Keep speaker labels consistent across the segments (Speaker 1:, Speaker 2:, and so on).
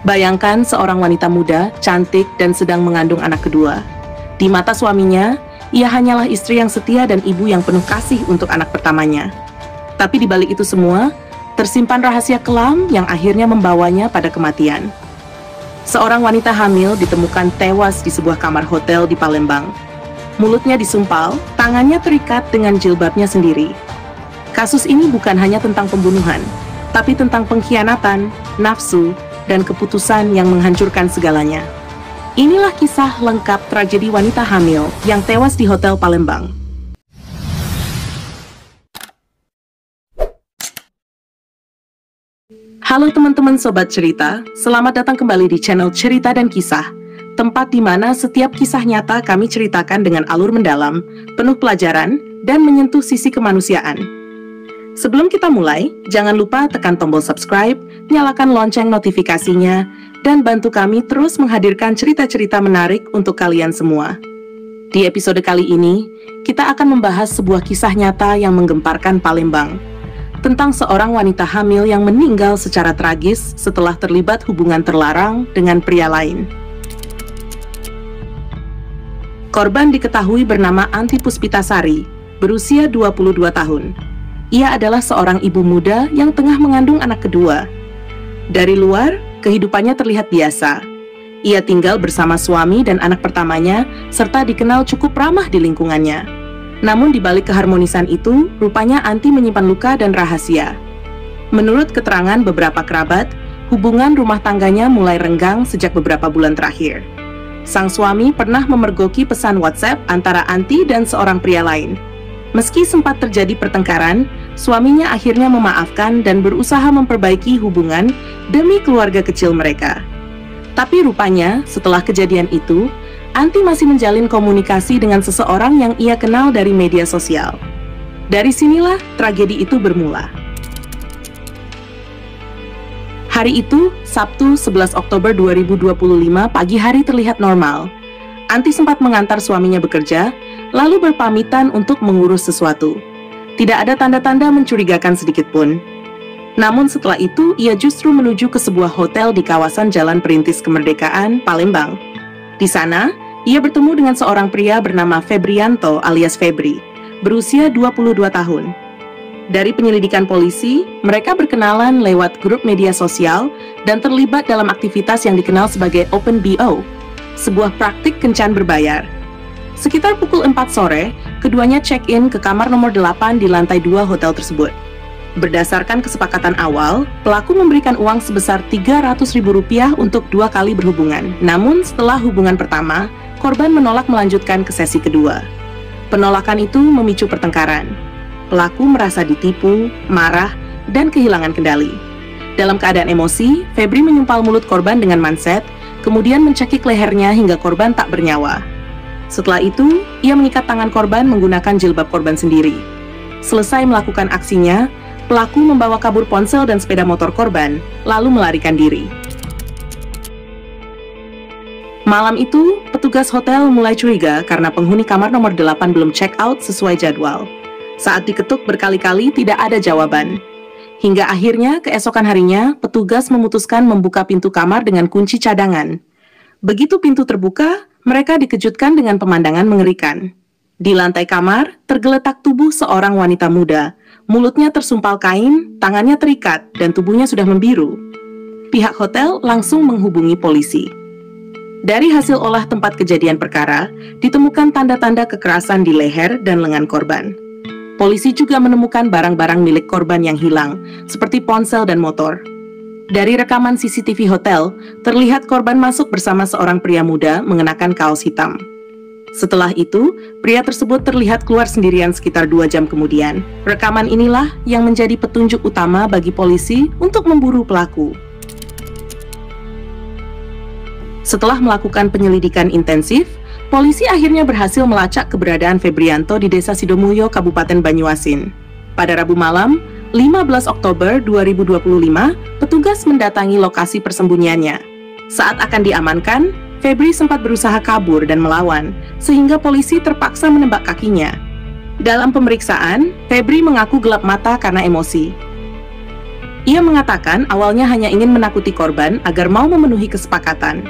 Speaker 1: Bayangkan seorang wanita muda, cantik, dan sedang mengandung anak kedua. Di mata suaminya, ia hanyalah istri yang setia dan ibu yang penuh kasih untuk anak pertamanya. Tapi di balik itu semua, tersimpan rahasia kelam yang akhirnya membawanya pada kematian. Seorang wanita hamil ditemukan tewas di sebuah kamar hotel di Palembang. Mulutnya disumpal, tangannya terikat dengan jilbabnya sendiri. Kasus ini bukan hanya tentang pembunuhan, tapi tentang pengkhianatan, nafsu, dan keputusan yang menghancurkan segalanya. Inilah kisah lengkap tragedi wanita hamil yang tewas di Hotel Palembang. Halo teman-teman Sobat Cerita, selamat datang kembali di channel Cerita dan Kisah, tempat di mana setiap kisah nyata kami ceritakan dengan alur mendalam, penuh pelajaran, dan menyentuh sisi kemanusiaan. Sebelum kita mulai, jangan lupa tekan tombol subscribe, nyalakan lonceng notifikasinya, dan bantu kami terus menghadirkan cerita-cerita menarik untuk kalian semua. Di episode kali ini, kita akan membahas sebuah kisah nyata yang menggemparkan Palembang, tentang seorang wanita hamil yang meninggal secara tragis setelah terlibat hubungan terlarang dengan pria lain. Korban diketahui bernama Anti Puspitasari, berusia 22 tahun. Ia adalah seorang ibu muda yang tengah mengandung anak kedua. Dari luar, kehidupannya terlihat biasa. Ia tinggal bersama suami dan anak pertamanya, serta dikenal cukup ramah di lingkungannya. Namun di balik keharmonisan itu, rupanya Anti menyimpan luka dan rahasia. Menurut keterangan beberapa kerabat, hubungan rumah tangganya mulai renggang sejak beberapa bulan terakhir. Sang suami pernah memergoki pesan WhatsApp antara Anti dan seorang pria lain. Meski sempat terjadi pertengkaran, suaminya akhirnya memaafkan dan berusaha memperbaiki hubungan demi keluarga kecil mereka. Tapi rupanya, setelah kejadian itu, Anti masih menjalin komunikasi dengan seseorang yang ia kenal dari media sosial. Dari sinilah tragedi itu bermula. Hari itu, Sabtu 11 Oktober 2025, pagi hari terlihat normal. Anti sempat mengantar suaminya bekerja, lalu berpamitan untuk mengurus sesuatu. Tidak ada tanda-tanda mencurigakan sedikit pun. Namun setelah itu, ia justru menuju ke sebuah hotel di kawasan Jalan Perintis Kemerdekaan, Palembang. Di sana, ia bertemu dengan seorang pria bernama Febrianto alias Febri, berusia 22 tahun. Dari penyelidikan polisi, mereka berkenalan lewat grup media sosial dan terlibat dalam aktivitas yang dikenal sebagai Open BO, sebuah praktik kencan berbayar. Sekitar pukul 4 sore, keduanya check-in ke kamar nomor 8 di lantai 2 hotel tersebut. Berdasarkan kesepakatan awal, pelaku memberikan uang sebesar Rp300.000 untuk 2 kali berhubungan. Namun setelah hubungan pertama, korban menolak melanjutkan ke sesi kedua. Penolakan itu memicu pertengkaran. Pelaku merasa ditipu, marah, dan kehilangan kendali. Dalam keadaan emosi, Febri menyumpal mulut korban dengan manset, kemudian mencekik lehernya hingga korban tak bernyawa. Setelah itu, ia mengikat tangan korban menggunakan jilbab korban sendiri. Selesai melakukan aksinya, pelaku membawa kabur ponsel dan sepeda motor korban, lalu melarikan diri. Malam itu, petugas hotel mulai curiga karena penghuni kamar nomor 8 belum check out sesuai jadwal. Saat diketuk berkali-kali tidak ada jawaban. Hingga akhirnya keesokan harinya, petugas memutuskan membuka pintu kamar dengan kunci cadangan. Begitu pintu terbuka, mereka dikejutkan dengan pemandangan mengerikan. Di lantai kamar, tergeletak tubuh seorang wanita muda. Mulutnya tersumpal kain, tangannya terikat, dan tubuhnya sudah membiru. Pihak hotel langsung menghubungi polisi. Dari hasil olah tempat kejadian perkara, ditemukan tanda-tanda kekerasan di leher dan lengan korban. Polisi juga menemukan barang-barang milik korban yang hilang, seperti ponsel dan motor. Dari rekaman CCTV hotel, terlihat korban masuk bersama seorang pria muda mengenakan kaos hitam. Setelah itu, pria tersebut terlihat keluar sendirian sekitar 2 jam kemudian. Rekaman inilah yang menjadi petunjuk utama bagi polisi untuk memburu pelaku. Setelah melakukan penyelidikan intensif, polisi akhirnya berhasil melacak keberadaan Febrianto di Desa Sidomulyo, Kabupaten Banyuasin. Pada Rabu malam, 15 Oktober 2025, petugas mendatangi lokasi persembunyiannya. Saat akan diamankan, Febri sempat berusaha kabur dan melawan, sehingga polisi terpaksa menembak kakinya. Dalam pemeriksaan, Febri mengaku gelap mata karena emosi. Ia mengatakan awalnya hanya ingin menakuti korban agar mau memenuhi kesepakatan,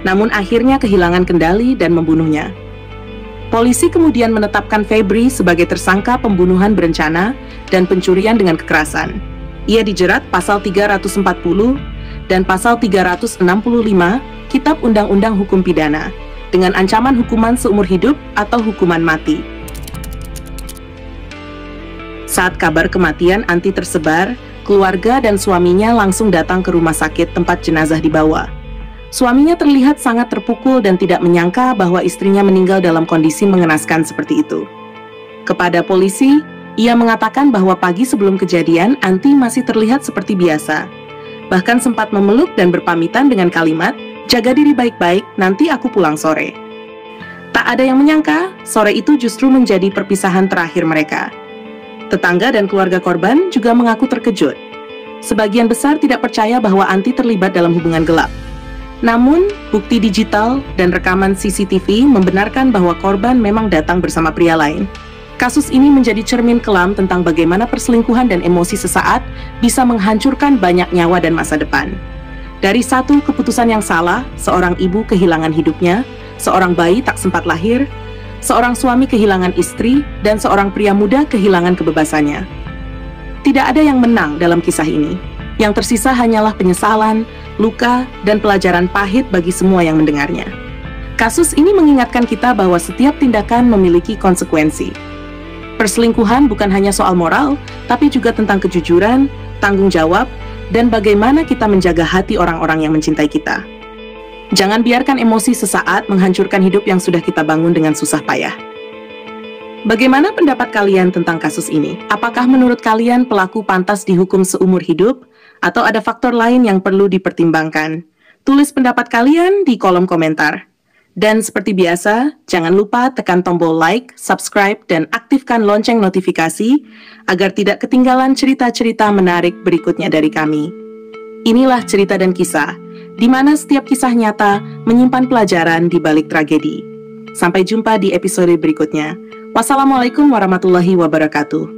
Speaker 1: namun akhirnya kehilangan kendali dan membunuhnya. Polisi kemudian menetapkan Febri sebagai tersangka pembunuhan berencana dan pencurian dengan kekerasan. Ia dijerat pasal 340 dan pasal 365 Kitab Undang-Undang Hukum Pidana dengan ancaman hukuman seumur hidup atau hukuman mati. Saat kabar kematian Anti tersebar, keluarga dan suaminya langsung datang ke rumah sakit tempat jenazah dibawa. Suaminya terlihat sangat terpukul dan tidak menyangka bahwa istrinya meninggal dalam kondisi mengenaskan seperti itu. Kepada polisi, ia mengatakan bahwa pagi sebelum kejadian, Anti masih terlihat seperti biasa. Bahkan sempat memeluk dan berpamitan dengan kalimat, "Jaga diri baik-baik, nanti aku pulang sore." Tak ada yang menyangka, sore itu justru menjadi perpisahan terakhir mereka. Tetangga dan keluarga korban juga mengaku terkejut. Sebagian besar tidak percaya bahwa Anti terlibat dalam hubungan gelap. Namun, bukti digital dan rekaman CCTV membenarkan bahwa korban memang datang bersama pria lain. Kasus ini menjadi cermin kelam tentang bagaimana perselingkuhan dan emosi sesaat bisa menghancurkan banyak nyawa dan masa depan. Dari satu keputusan yang salah, seorang ibu kehilangan hidupnya, seorang bayi tak sempat lahir, seorang suami kehilangan istri, dan seorang pria muda kehilangan kebebasannya. Tidak ada yang menang dalam kisah ini. Yang tersisa hanyalah penyesalan, luka, dan pelajaran pahit bagi semua yang mendengarnya. Kasus ini mengingatkan kita bahwa setiap tindakan memiliki konsekuensi. Perselingkuhan bukan hanya soal moral, tapi juga tentang kejujuran, tanggung jawab, dan bagaimana kita menjaga hati orang-orang yang mencintai kita. Jangan biarkan emosi sesaat menghancurkan hidup yang sudah kita bangun dengan susah payah. Bagaimana pendapat kalian tentang kasus ini? Apakah menurut kalian pelaku pantas dihukum seumur hidup? Atau ada faktor lain yang perlu dipertimbangkan? Tulis pendapat kalian di kolom komentar. Dan seperti biasa, jangan lupa tekan tombol like, subscribe, dan aktifkan lonceng notifikasi agar tidak ketinggalan cerita-cerita menarik berikutnya dari kami. Inilah cerita dan kisah, di mana setiap kisah nyata menyimpan pelajaran di balik tragedi. Sampai jumpa di episode berikutnya. Wassalamualaikum warahmatullahi wabarakatuh.